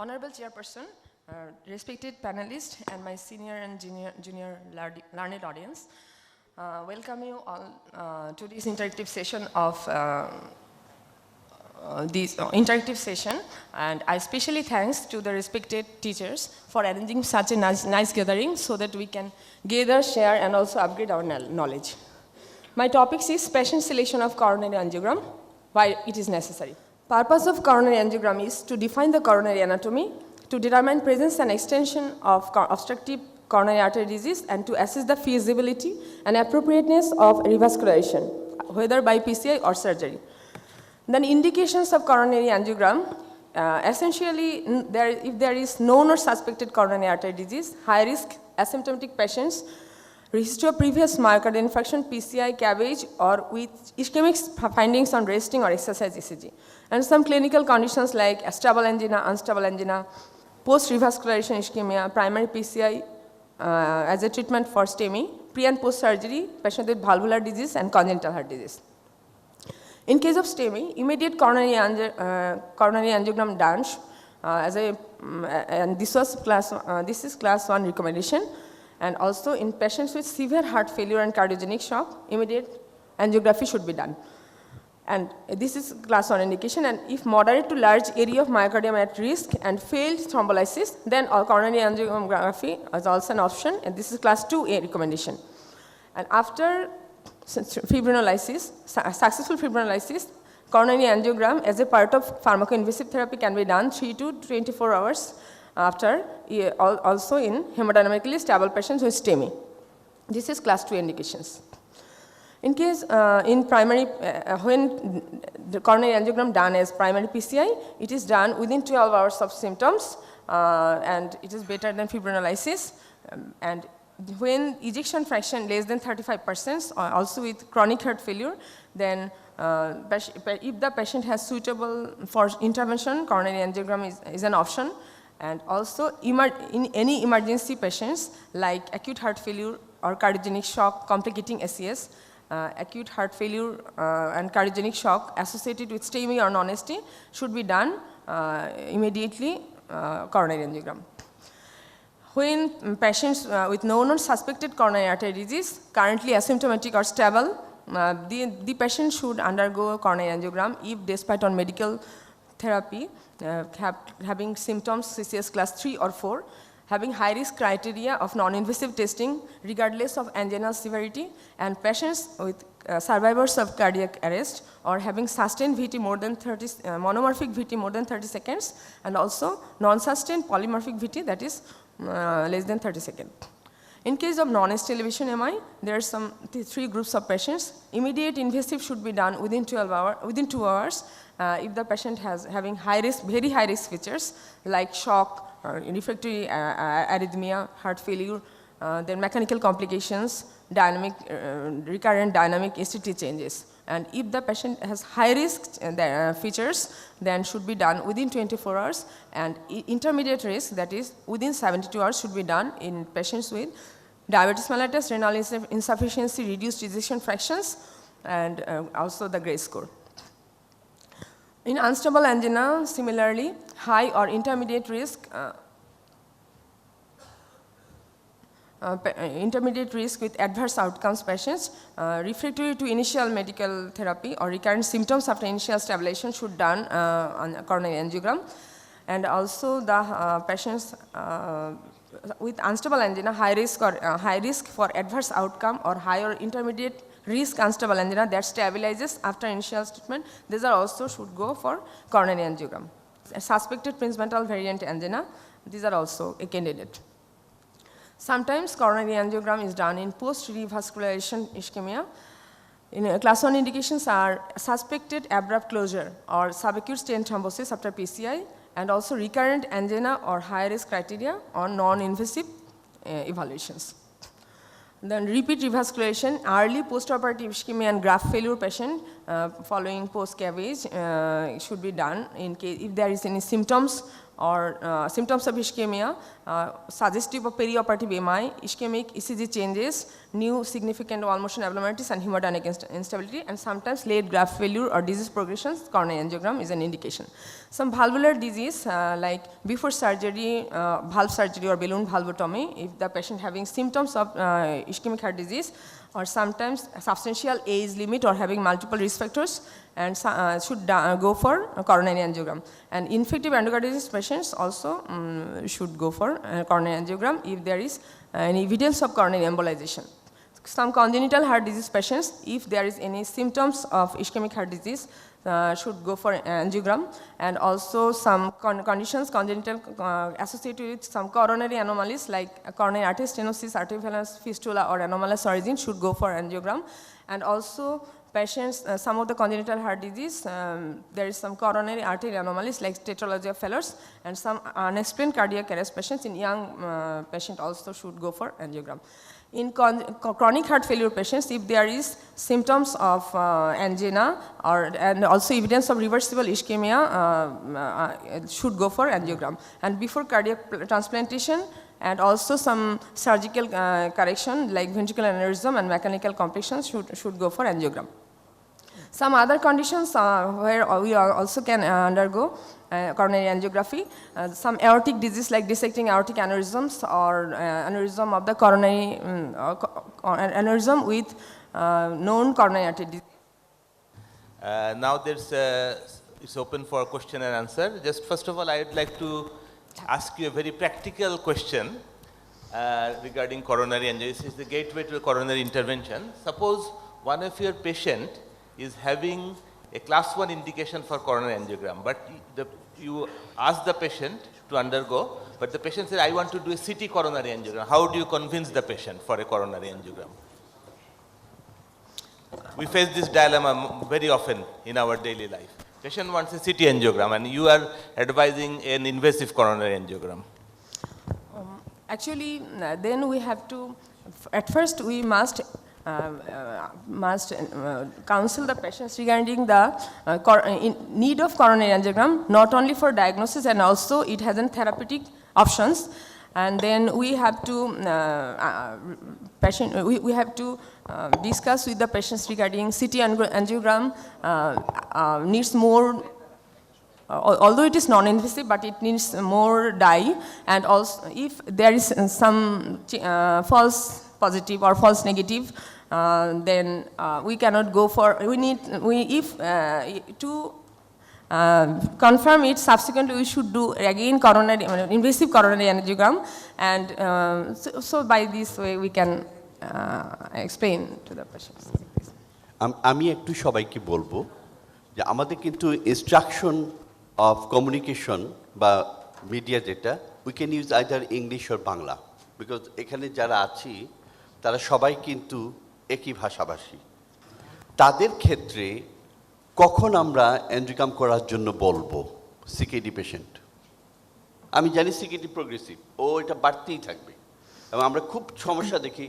Honorable Chairperson, respected panelists, and my senior and junior learned audience, welcome you all to this interactive session and I especially thanks to the respected teachers for arranging such a nice gathering so that we can gather, share, and also upgrade our knowledge. My topic is patient selection of coronary angiogram, why it is necessary. Purpose of coronary angiogram is to define the coronary anatomy, to determine presence and extension of obstructive coronary artery disease, and to assess the feasibility and appropriateness of revascularization, whether by PCI or surgery. Then indications of coronary angiogram, essentially if there is known or suspected coronary artery disease, high risk asymptomatic patients, history of previous myocardial infarction, PCI, CABG, or with ischemic findings on resting or exercise ECG. And some clinical conditions like stable angina, unstable angina, post-revascularization ischemia, primary PCI as a treatment for STEMI, pre and post-surgery, patient with valvular disease and congenital heart disease. In case of STEMI, immediate coronary angiogram done and this is class 1 recommendation. And also in patients with severe heart failure and cardiogenic shock, immediate angiography should be done. And this is class 1 indication, and if moderate to large area of myocardium at risk and failed thrombolysis, then coronary angiography is also an option, and this is class 2A recommendation. And after fibrinolysis, successful fibrinolysis, coronary angiogram as a part of pharmacoinvasive therapy can be done 3 to 24 hours after, also in hemodynamically stable patients with STEMI. This is class 2 indications. In case in primary, when the coronary angiogram done as primary PCI, it is done within 12 hours of symptoms and it is better than fibrinolysis. And when ejection fraction less than 35%, also with chronic heart failure, then if the patient has suitable for intervention, coronary angiogram is an option. And also in any emergency patients like acute heart failure or cardiogenic shock complicating SCS, acute heart failure and cardiogenic shock associated with STEMI or non-ST should be done immediately coronary angiogram. When patients with known or suspected coronary artery disease, currently asymptomatic or stable, the patient should undergo coronary angiogram if despite on medical therapy, having symptoms CCS class 3 or 4, having high risk criteria of non-invasive testing regardless of anginal severity, and patients with survivors of cardiac arrest or having sustained VT more than 30, monomorphic VT more than 30 seconds, and also non-sustained polymorphic VT that is less than 30 seconds. In case of non-ST elevation MI, there are some 3 groups of patients. Immediate invasive should be done within 2 hours if the patient has having high risk, very high risk features like shock, refractory arrhythmia, heart failure, then mechanical complications, recurrent dynamic STT changes. And if the patient has high risk features, then should be done within 24 hours, and intermediate risk, that is within 72 hours, should be done in patients with diabetes mellitus, renal insufficiency, reduced ejection fractions, and also the Gray score. In unstable angina, similarly, high or intermediate risk with adverse outcomes patients, refractory to initial medical therapy or recurrent symptoms after initial stabilization should done on coronary angiogram. And also the patients with unstable angina, high risk for adverse outcome or high or intermediate risk unstable angina that stabilizes after initial treatment, these are also should go for coronary angiogram. Suspected Prinzmetal variant angina, these are also a candidate. Sometimes coronary angiogram is done in post-revascularization ischemia. Class 1 indications are suspected abrupt closure or subacute stent thrombosis after PCI, and also recurrent angina or high risk criteria or non-invasive evaluations. Then repeat revascularization, early postoperative ischemia and graft failure patient following post-CABG should be done in case if there is any symptoms or symptoms of ischemia, suggestive of perioperative MI, ischemic ECG changes, new significant wall motion abnormalities and hemodynamic instability, and sometimes late graft failure or disease progressions, coronary angiogram is an indication. Some valvular disease like before surgery, valve surgery or balloon valvotomy, if the patient having symptoms of ischemic heart disease, or sometimes substantial age limit or having multiple risk factors, and should go for coronary angiogram. And infective endocarditis patients also should go for coronary angiogram if there is any evidence of coronary embolization. Some congenital heart disease patients, if there is any symptoms of ischemic heart disease, should go for angiogram. And also some conditions congenital associated with some coronary anomalies like coronary artery stenosis, arteriovenous fistula or anomalous origin should go for angiogram. And also patients, some of the congenital heart disease, there is some coronary artery anomalies like tetralogy of Fallers, and some unexplained cardiac arrest patients in young patient also should go for angiogram. In chronic heart failure patients, if there is symptoms of angina and also evidence of reversible ischemia, should go for angiogram. And before cardiac transplantation, and also some surgical correction like ventricular aneurysm and mechanical compression should go for angiogram. Some other conditions where we also can undergo coronary angiography, some aortic disease like dissecting aortic aneurysms or aneurysm of the coronary, aneurysm with known coronary artery disease. Now it's open for question and answer. Just first of all, I would like to ask you a very practical question regarding coronary angiogram. This is the gateway to a coronary intervention. Suppose one of your patient is having a class 1 indication for coronary angiogram, but you ask the patient to undergo, but the patient says, I want to do a CT coronary angiogram. How do you convince the patient for a coronary angiogram? We face this dilemma very often in our daily life. Patient wants a CT angiogram and you are advising an invasive coronary angiogram. Actually, then we have to, at first we must counsel the patients regarding the need of coronary angiogram, not only for diagnosis and also it has therapeutic options. And then we have to we have to discuss with the patients regarding CT angiogram needs more, although it is non-invasive, but it needs more dye, and also if there is some false positive or false negative, then we cannot go for, to confirm it, subsequently we should do again coronary, invasive coronary angiogram, and so by this way we can explain to the patients. আমি একটু সবাইকে বলবো যে আমাদের কিন্তু instruction of communication বা media যেটা we can use either English or Bangla, because এখানে যারা আছি তারা সবাই কিন্তু একই ভাষাভাষী। তাদের ক্ষেত্রে কখন আমরা অ্যাঞ্জিওগ্রাম করার জন্য বলবো সিকেডি পেশেন্ট? আমি জানি সিকেডি প্রোগ্রেসিভ, ও এটা বাড়তেই থাকবে এবং আমরা খুব সমস্যা দেখি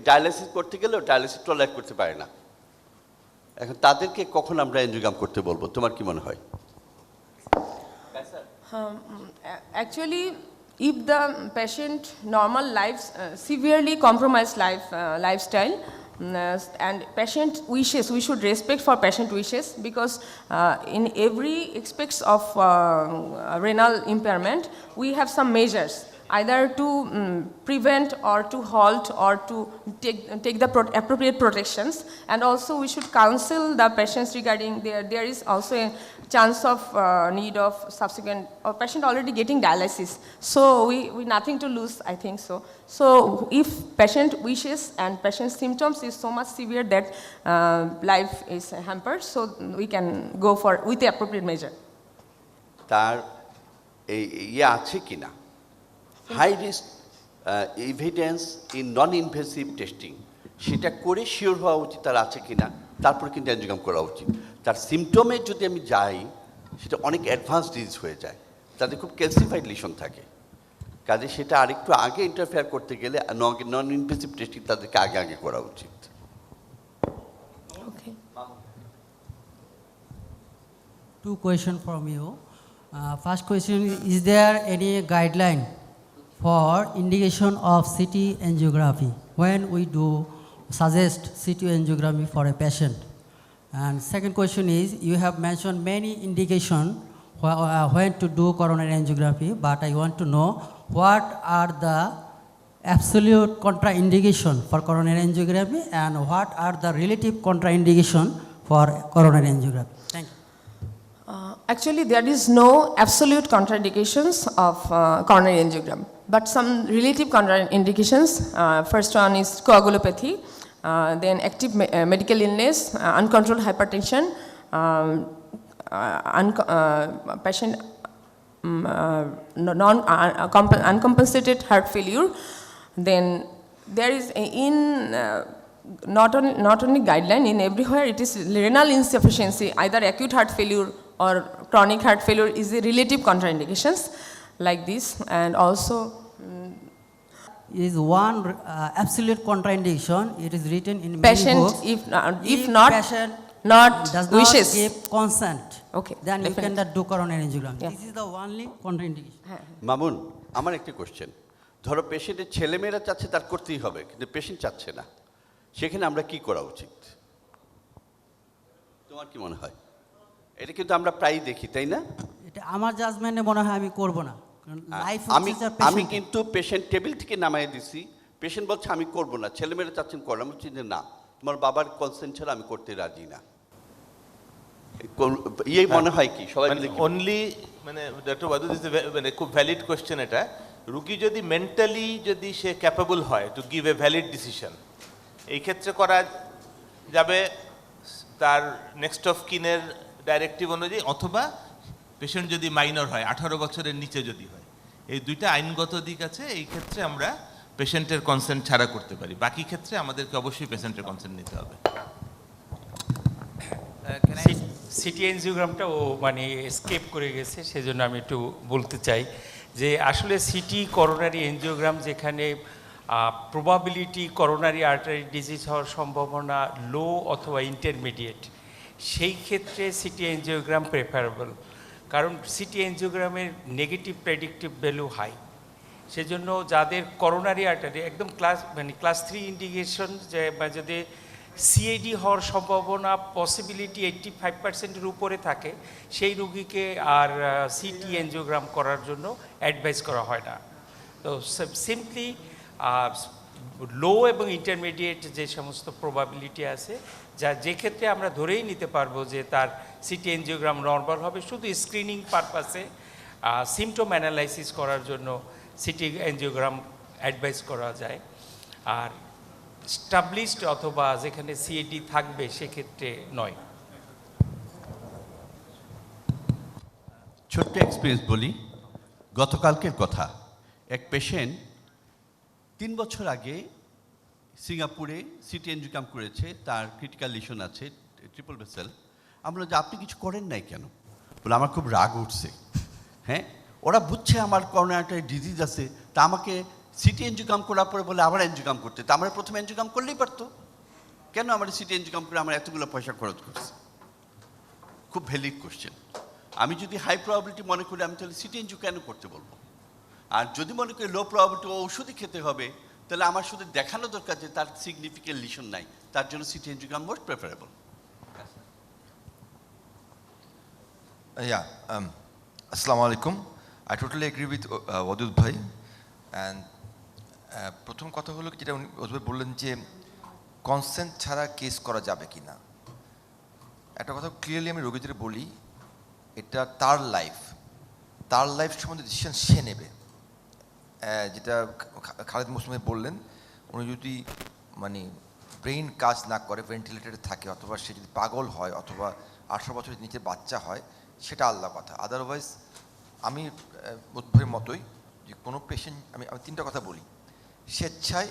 ডায়ালিসিস করতে গেলেও ডায়ালিসিস টলারেট করতে পারে না। এখন তাদেরকে কখন আমরা অ্যাঞ্জিওগ্রাম করতে বলবো, তোমার কি মনে হয়? Actually, if the patient normal lives, severely compromised lifestyle, and patient wishes, we should respect for patient wishes, because in every aspects of renal impairment, we have some measures, either to prevent or to halt or to take the appropriate protections. And also we should counsel the patients regarding there is also a chance of need of subsequent, or patient already getting dialysis. So we nothing to lose, I think so. So if patient wishes and patient symptoms is so much severe that life is hampered, so we can go for with the appropriate measure. তার ইয়ে আছে কিনা high risk evidence in non invasive testing, সেটা করে sure হওয়া উচিত তার আছে কিনা, তারপর কিন্তু অ্যাঞ্জিওগ্রাম করা উচিত। তার সিমটমে যদি আমি যাই সেটা অনেক অ্যাডভান্স ডিজিজ হয়ে যায়, তাদের খুব ক্যালসিফাইড লিশন থাকে, কাজে সেটা আরেকটু আগে ইন্টারফেয়ার করতে গেলে নন ইনভেসিভ টেস্টিং তাদেরকে আগে করা উচিত। Two questions from you. First question, is there any guideline for indication of CT angiography when we do suggest CT angiography for a patient? And second question is, you have mentioned many indication when to do coronary angiography, but I want to know what are the absolute contraindication for coronary angiography and what are the relative contraindication for coronary angiography? Thank you. Actually, there is no absolute contraindications of coronary angiogram, but some relative contraindications. First one is coagulopathy, then active medical illness, uncontrolled hypertension, patient uncompensated heart failure. Then there is not only guideline, in everywhere it is renal insufficiency, either acute heart failure or chronic heart failure is the relative contraindications like this. And also Is one absolute contraindication, it is written in many patient books. if not Patient not does not wishes. give consent, Okay, then you definitely. cannot do coronary angiogram. Yeah. This is the only contraindication. Mamun আমার একটা question, ধরো পেশেন্টের ছেলেমেয়েরা চাচ্ছে তার করতেই হবে, কিন্তু পেশেন্ট চাচ্ছে না, সেখানে আমরা কি করা উচিত? তোমার কি মনে হয়? এটা কিন্তু আমরা প্রায়ই দেখি, তাই না? এটা আমার জাজমেন্টে মনে হয় আমি করব না, কারণ লাইফ আমি হচ্ছে আমি পেশেন্ট। কিন্তু পেশেন্ট টেবিল থেকে নামাই দিছি, পেশেন্ট বলছে আমি করব না, ছেলেমেয়েরা চাচ্ছেন করলাম, বলছি যে না, তোমার বাবার কনসেন্ট ছাড়া আমি করতে রাজি না। ইয়ে মনে হয় কি সবাই মিলে কি? অনলি মানে ডক্টর ওয়াদুদ ইজ মানে খুব ভ্যালিড কোয়েশ্চেন এটা। রুগী যদি মেন্টালি যদি সে ক্যাপেবল হয় to give a valid decision, এই ক্ষেত্রে করা যাবে তার নেক্সট অফ কিনের ডাইরেক্টিভ অনুযায়ী, অথবা পেশেন্ট যদি মাইনর হয়, 18 বছরের নিচে যদি হয়, এই দুইটা আইনগত দিক আছে। এই ক্ষেত্রে আমরা পেশেন্টের কনসেন্ট ছাড়া করতে পারি, বাকি ক্ষেত্রে আমাদেরকে অবশ্যই পেশেন্টের কনসেন্ট নিতে হবে। সিটি এনজিওগ্রামটা ও মানে স্কেপ করে গেছে, সেজন্য আমি একটু বলতে চাই যে আসলে সিটি করোনারি এনজিওগ্রাম যেখানে প্রবাবিলিটি করোনারি আর্টারি ডিজিজ হওয়ার সম্ভাবনা লো অথবা ইন্টারমিডিয়েট, সেই ক্ষেত্রে সিটি এনজিওগ্রাম প্রেফারেবল, কারণ সিটি এনজিওগ্রামের নেগেটিভ প্রেডিক্টিভ ভ্যালু হাই। সেজন্য যাদের করোনারি আর্টারি একদম ক্লাস 3 ইন্ডিকেশন, যে যদি সিএডি হওয়ার সম্ভাবনা পসিবিলিটি 85%-এর উপরে থাকে, সেই রুগীকে আর সিটি এনজিওগ্রাম করার জন্য অ্যাডভাইস করা হয় না। তো সিম্পলি লো এবং ইন্টারমিডিয়েট যে সমস্ত প্রবাবিলিটি আছে, যে ক্ষেত্রে আমরা ধরেই নিতে পারবো যে তার সিটি এনজিওগ্রাম নর্মাল হবে, শুধু স্ক্রিনিং পারপাসে সিমটম অ্যানালাইসিস করার জন্য সিটি এনজিওগ্রাম অ্যাডভাইস করা যায়। আর স্টাবলিশড অথবা যেখানে সিএডি থাকবে সেক্ষেত্রে নয়। ছোট্ট এক্সপিরিয়েন্স বলি, গতকালকের কথা। এক পেশেন্ট 3 বছর আগে সিঙ্গাপুরে সিটি এনজিওগ্রাম করেছে, তার ক্রিটিক্যাল লিশন আছে, ট্রিপল ভেসেল। আমরা যে আপনি কিছু করেন নাই কেন? বলে আমার খুব রাগ উঠছে। হ্যাঁ, ওরা বুঝছে আমার করোনারি ডিজিজ আছে, তা আমাকে সিটি এনজিওগ্রাম করার পরে বলে আবার এনজিওগ্রাম করতে, তা আমরা প্রথমে এনজিওগ্রাম করলেই পারতো, কেন আমার সিটি এনজিওগ্রাম করে আমার এতগুলো পয়সা খরচ করছে? খুব ভ্যালিড কোশ্চেন। আমি যদি হাই প্রবাবিলিটি মনে করি, আমি তাহলে সিটি এনজিও কেন করতে বলবো? আর যদি মনে করি লো প্রবাবিলিটি ওষুধই খেতে হবে, তাহলে আমার শুধু দেখানো দরকার যে তার সিগনিফিকেন্ট লিশন নাই, তার জন্য city angiogram most preferable. Assalamu alaikum. I totally agree with Wadud bhai. And প্রথম কথা হলো যেটা উনি বললেন যে কনসেন্ট ছাড়া কেস করা যাবে কি না। একটা কথা ক্লিয়ারলি আমি রোগীদের বলি, এটা তার লাইফ সম্বন্ধে ডিসিশন সে নেবে। যেটা খালেদ মৌসুমী বললেন, উনি যদি মানে ব্রেইন কাজ না করে, ভেন্টিলেটরে থাকে, অথবা সে যদি পাগল হয়, অথবা 18 বছরের নিচে বাচ্চা হয়, সেটা আলাদা কথা। আদারওয়াইজ আমি বোধের মতোই যে কোনো পেশেন্ট, আমি 3টা কথা বলি, স্বেচ্ছায়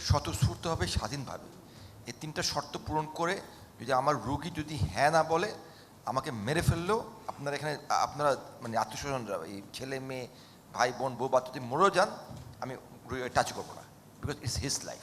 স্বতঃস্ফূর্তভাবে স্বাধীনভাবে এই 3টা শর্ত পূরণ করে যদি আমার রোগী যদি হ্যাঁ না বলে, আমাকে মেরে ফেললেও আপনারা এখানে আপনারা মানে আত্মীয়স্বজনরা, এই ছেলে মেয়ে ভাই বোন বউ বাচ্চা যদি মরেও যান, আমি টাচ করবো না, বিকজ ইটস হিজ লাইফ।